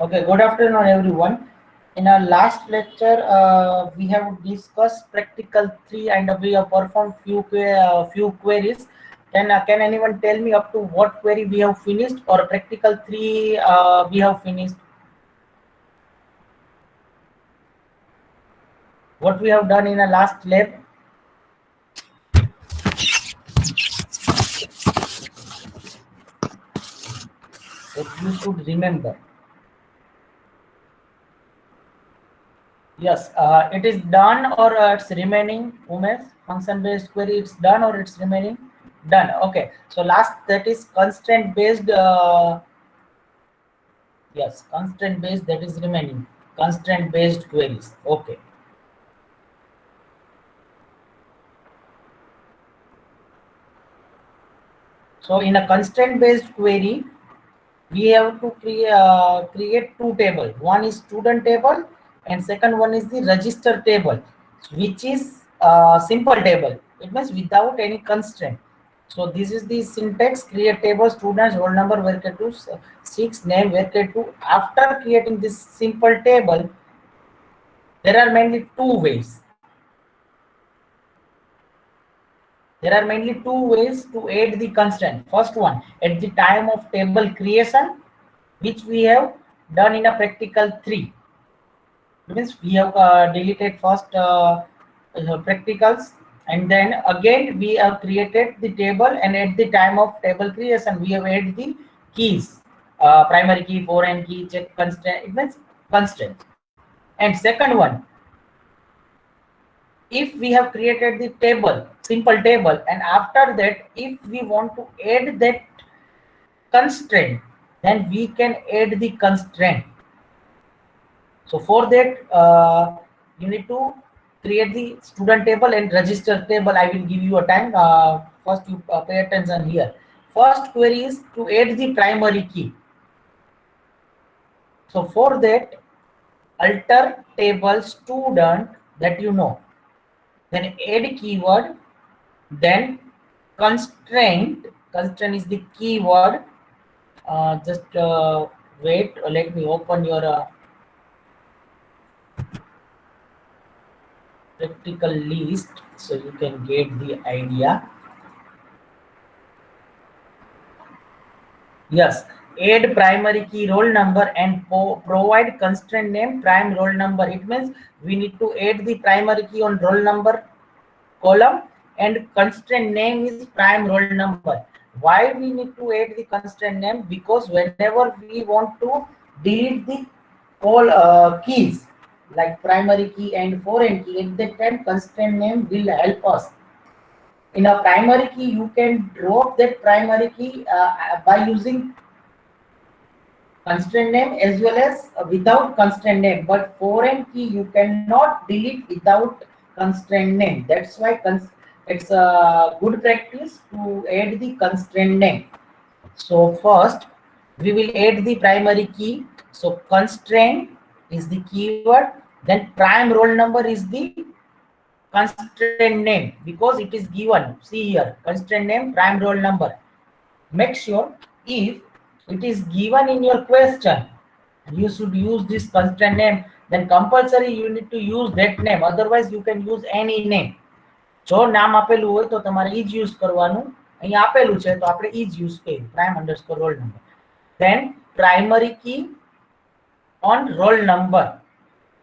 Okay, good afternoon, everyone. In our last lecture, we have discussed practical three, and we have performed few queries. Can anyone tell me up to what query we have finished, or practical three we have finished? What we have done in the last lab? That you should remember. Yes, it is done or it's remaining. Umesh, function based query, it's done or it's remaining. Done. Okay. So last, that is constraint based. Yes, constraint based, that is remaining. Constraint based queries. Okay. So in a constraint based query, we have to create two tables. One is student table and second one is the register table, which is simple table. It means without any constraint. So this is the syntax: create table, students, roll number, varchar 2, 6, name, varchar 2. After creating this simple table, there are mainly two ways. There are mainly two ways to add the constraint. First one, at the time of table creation, which we have done in a practical 3. Means we have deleted first practicals, and then again we have created the table, and at the time of table creation we have added the keys, primary key, foreign key, check constraint. It means constraint. And second one, if we have created the table, simple table, and after that if we want to add that constraint, then we can add the constraint. So for that, you need to create the student table and register table. I will give you a time. First, you pay attention here. First query is to add the primary key. So for that, alter table student, that you know. Then add keyword. Then constraint. Constraint is the keyword. Just wait. Let me open your practical list so you can get the idea. Yes, add primary key roll number and provide constraint name prime roll number. It means we need to add the primary key on roll number column, and constraint name is prime roll number. Why we need to add the constraint name? Because whenever we want to delete the all keys like primary key and foreign key, at that time constraint name will help us. In a primary key, you can drop that primary key by using constraint name as well as without constraint name, but foreign key you cannot delete without constraint name. That's why it's a good practice to add the constraint name. So first we will add the primary key. So constraint is the keyword, then prime roll number is the constraint name, because it is given. See here, constraint name prime roll number. Make sure, if it is given in your question you should use this constraint name, then compulsory you need to use that name. Otherwise you can use any name. જો નામ આપેલું હોય તો તમારે ઈ જ use કરવાનું. અહીં આપેલું છે તો આપણે ઈ જ યુઝ કર્યું, prime underscore roll number. Then primary key on roll number.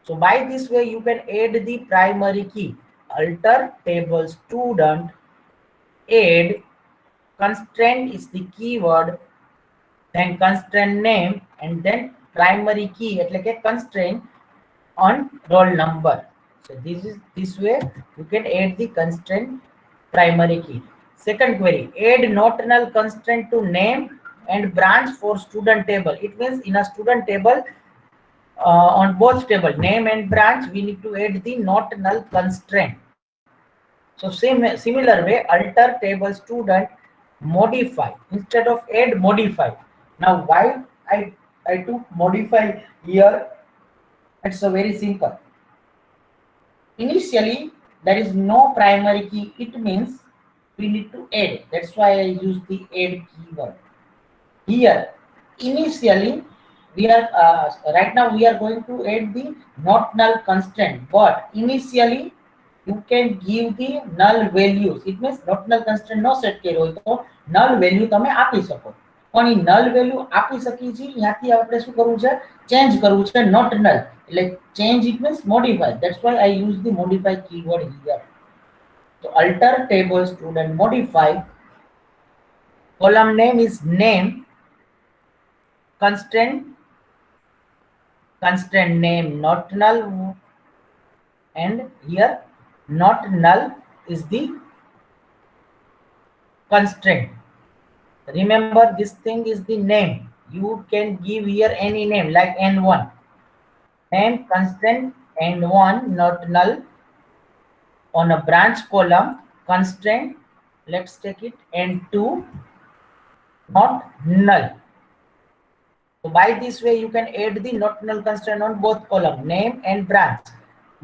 So by this way you can add the primary key. Alter table student, add constraint is the keyword, then constraint name, and then primary key એટલે કે constraint on roll number. So this way you can add the constraint primary key. Second query, add not null constraint to name and branch for student table. It means in a student table, on both table name and branch, we need to add the not null constraint. So similar way, alter table student, modify instead of add, modify. Now why I took modify here? It's a very simple. Initially there is no primary key, it means we need to add. That's why I use the add keyword here. Initially We are right now we are going to add the not null constraint, but initially you can give the null values. It means not null constraint no set કર્યો હોય તો null value તમે આપી શકો. પણ એ null value આપી શકી છે ત્યાંથી આપણે શું કરવું છે, ચેન્જ કરવું છે not null. એટલે change it means modify. That's why I use the modify keyword here. So alter table student modify, column name is name, constraint name not null, and here not null is the constraint. Remember, this thing is the name. You can give here any name like n1, name constraint n1 not null. On a branch column constraint, let's take it n2 not null. So by this way you can add the not null constraint on both column, name and branch.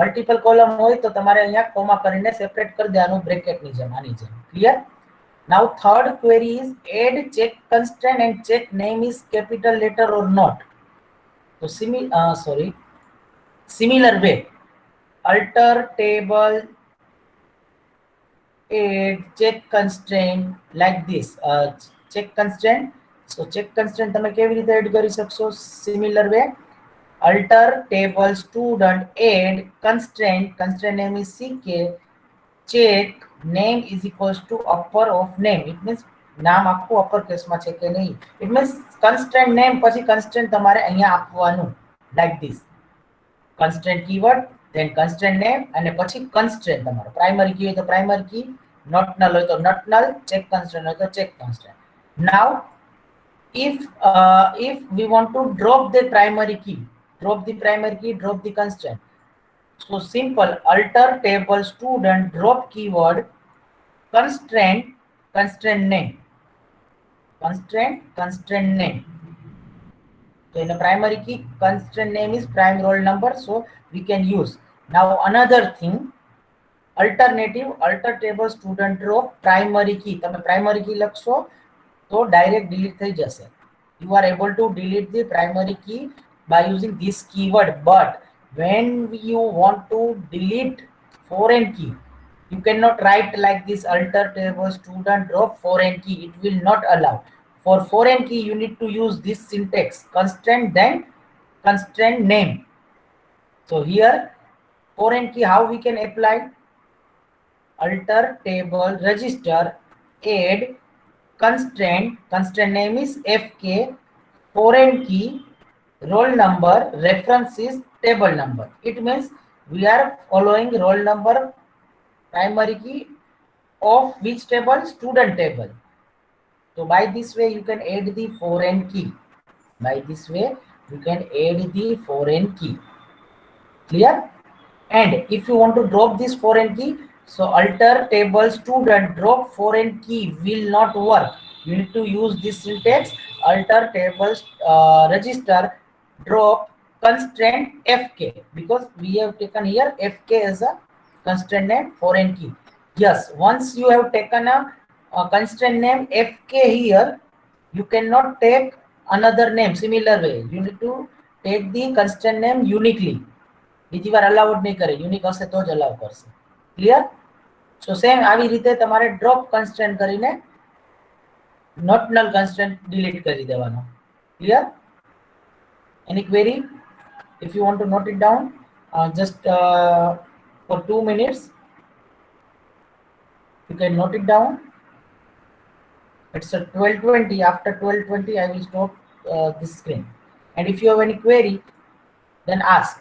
Multiple column હોય તો તમારે અહીંયા comma કરીને separate કરી દેવાનું bracket ની જેમ, આની જેમ. Clear? Now third query is add check constraint and check name is capital letter or not. So similar way, alter table add check constraint like this. Check constraint. So check constraint તમે કેવી રીતે add કરી શકશો? Similar way, alter table student add constraint name is ck, check name is equals to upper of name. It means નામ આખું upper કેસમાં છે કે નહીં. It means constraint name પછી constraint તમારે અહીંયા આપવાનું like this. Constraint keyword, then constraint name, અને પછી constraint તમારો primary key હોય તો primary key, not null હોય તો not null, check constraint હોય તો check constraint. Now if we want to drop the primary key, drop the constraint. So simple, alter table student drop keyword constraint name, constraint name. So in a primary key, constraint name is prime roll number, so we can use. Now another thing, alternative, alter table student drop primary key. તમે primary key લખશો તો direct delete થઈ જશે. You are able to delete the primary key by using this keyword, but when you want to delete foreign key, you cannot write like this, alter table student drop foreign key. It will not allow. For foreign key you need to use this syntax, constraint then constraint name. So here foreign key, how we can apply? Alter table register add constraint name is fk, foreign key roll number, reference is table number. It means we are following roll number primary key of which table? Student table. So by this way you can add the foreign key. By this way you can add the foreign key. Clear? And if you want to drop this foreign key, so alter table student drop foreign key will not work. You need to use this syntax, alter table register drop constraint fk, because we have taken here fk as a constraint name foreign key. Yes, once you have taken a constraint name fk here, you cannot take another name similar way. You need to take the constraint name uniquely. બીજી વાર allowed નહીં કરે, unique હશે તો જ અલાઉ કરશે. Clear? સો same આવી રીતે તમારે ડ્રોપ કન્સ્ટ્રેન્ટ કરીને નોટ નલ કન્સ્ટ્રેન્ટ ડિલીટ કરી દેવાનો. Clear? Any query? If you want to note it down, just for 2 minutes you can note it down. It's at 12:20. After 12:20 I will stop this screen, and if you have any query then ask.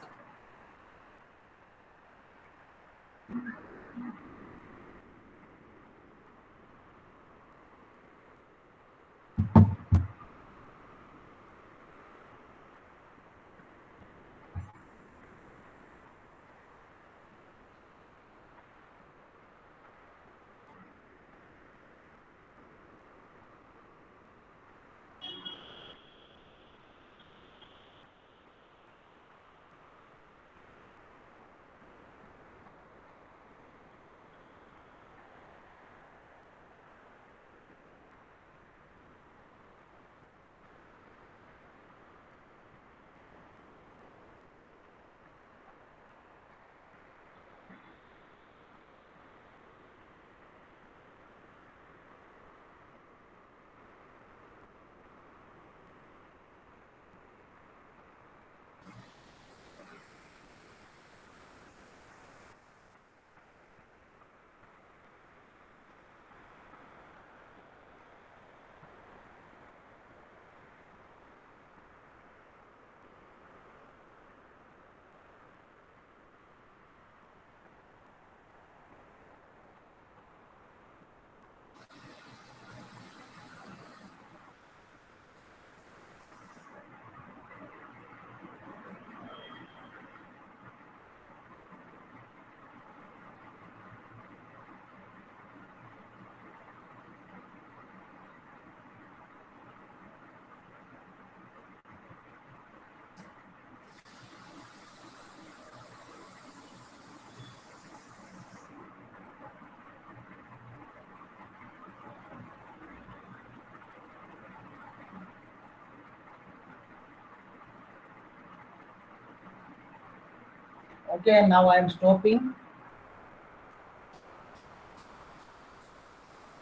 Okay, now I am stopping.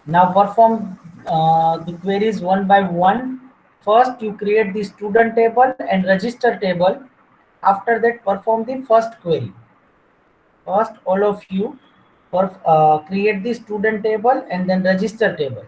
Now perform the queries one by one. First, you create the student table and register table. After that, perform the first query. First, all of you create the student table and then register table.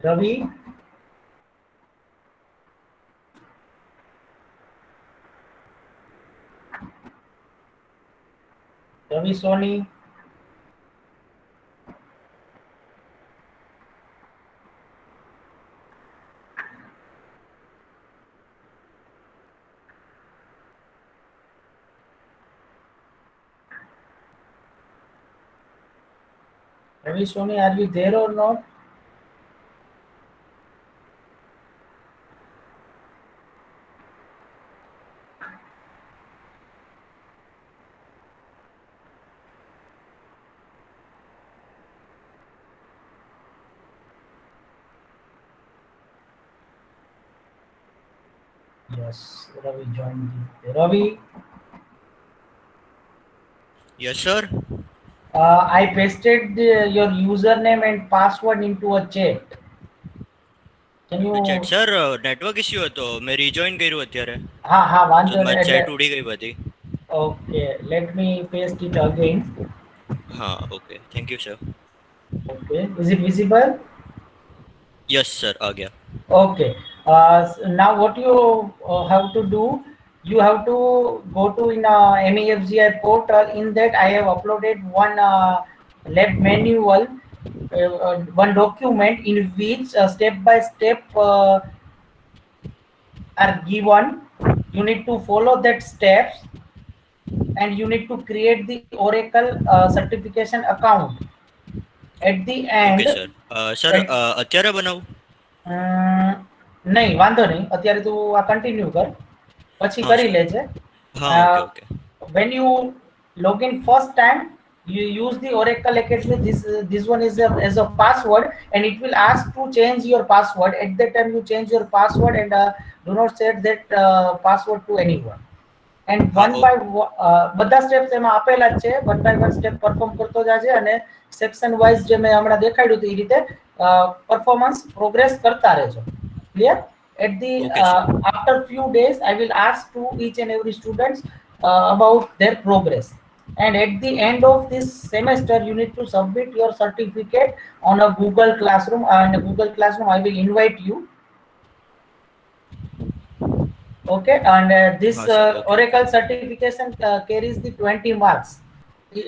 Ravi, Ravi Soni, Ravi Soni, are you there or not? Yes, Ravi joined. Ravi, Yes, sir. I pasted your username and password into a chat. Can chat you? Sir network issue હતો મેં રિજોઈન કર્યું અત્યારે હા હા તો વાંધો મારી નહીં એટલે ચેટ ઉડી ગઈ બધી. okay. Let me paste it again. હા okay thank you sir. Okay, is it visible? Yes sir આ ગયા. Okay. Now what you have to do, you have to go to in MEFGI portal. In that, I have uploaded one lab manual, one document in which step by step are given. You need to follow that steps, and you need to create the Oracle certification account. At the okay end, sir. Sir at અત્યારે બનાવું? નહીં વાંધો નહીં અત્યારે તું આ continue કર પછી હા કરી સર. લેજે. હા okay okay. When you log in first time, you use the Oracle Academy. This one is as a password, and it will ask to change your password. At that time, you change your password and do not set that password to anyone. And હા one by બધા steps એમાં આપેલા જ છે. One by one step perform કરતો જાજે અને section wise જે મેં હમણાં દેખાડ્યું હતું એ રીતે પરફોર્મન્સ પ્રોગ્રેસ કરતા રહેજો. Clear? At the okay sir. after few days, I will ask to each and every students about their progress. And at the end of this semester, you need to submit your certificate on a Google Classroom. And Google Classroom, I will invite you. Okay, and હા this sir okay okay. Oracle certification carries the 20 marks.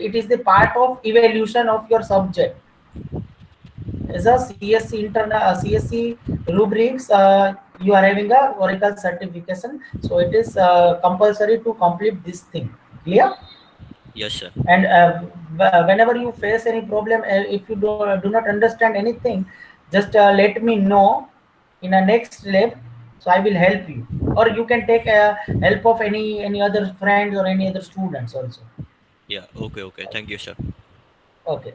It is the part of evaluation of your subject. As a CSC internal CSC rubrics, you are having a Oracle certification, so it is compulsory to complete this thing. Clear? Yes sir. And whenever you face any problem, if you do not understand anything, just let me know in a next lab, so I will help you. Or you can take help of any other friends or any other students also. Yeah okay okay thank you sir. Okay.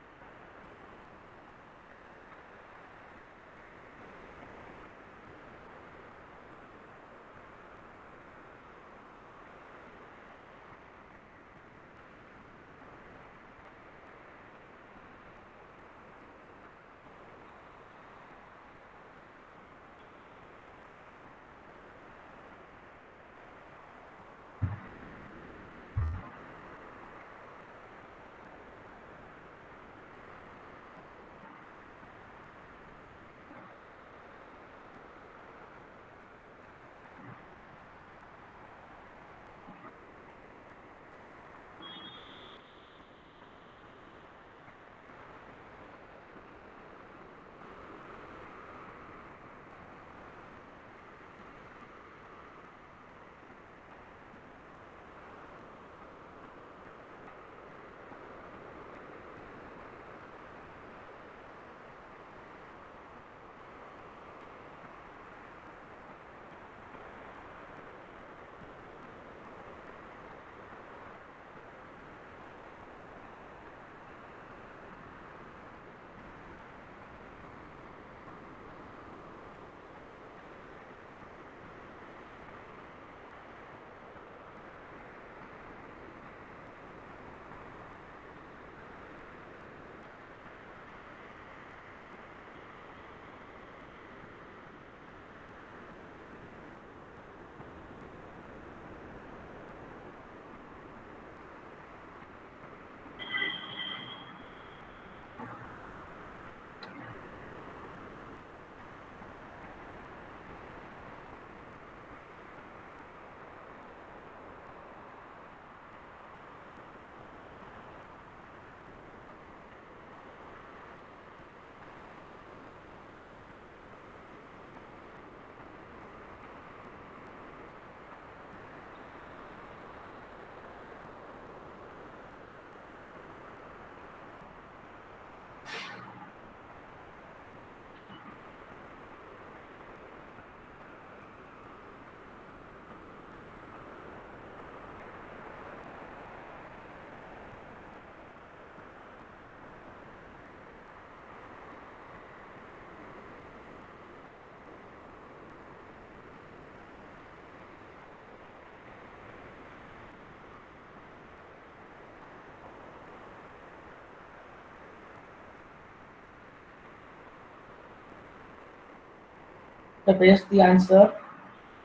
The paste the answer.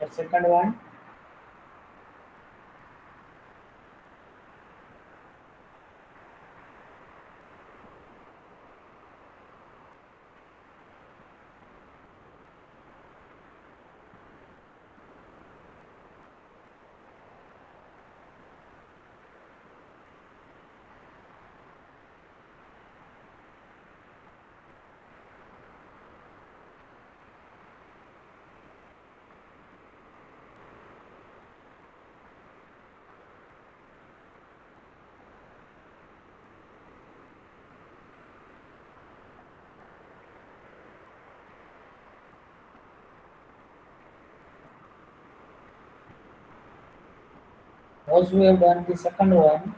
The second one. Those who have done the second one,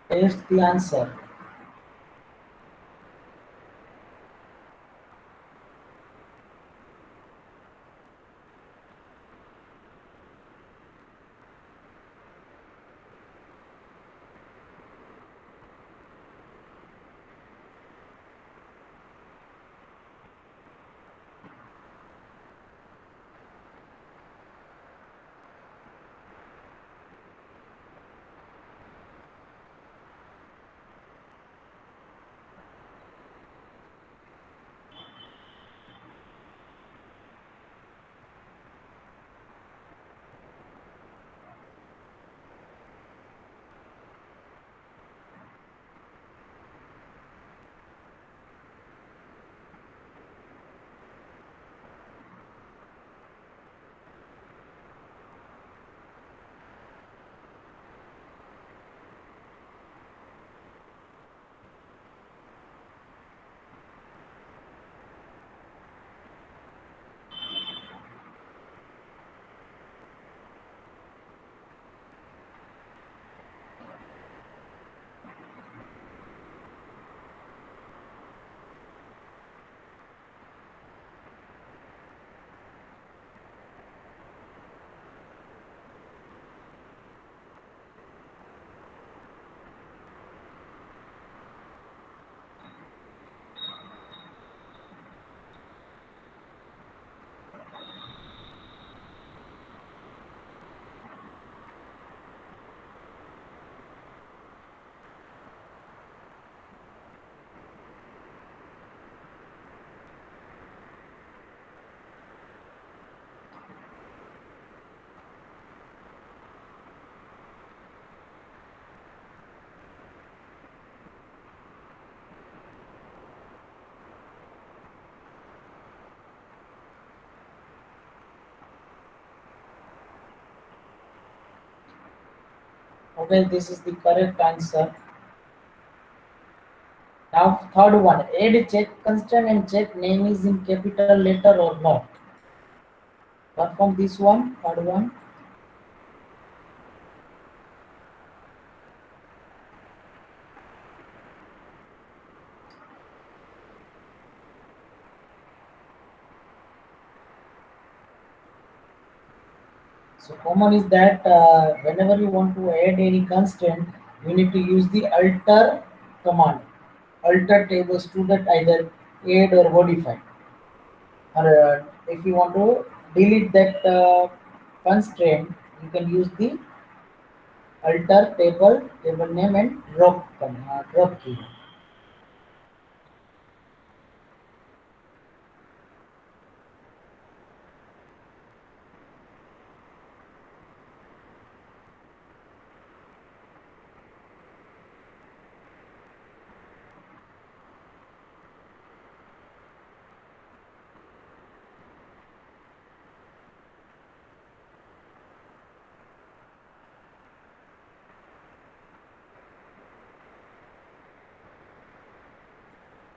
paste the answer. Okay, this is the correct answer. Now, third one. Add check constraint and check name is in capital letter or not. Perform this one. Third one. So common is that whenever you want to add any constraint, you need to use the alter command. Alter tables to that either add or modify. Or if you want to delete that constraint, you can use the alter table name and drop key.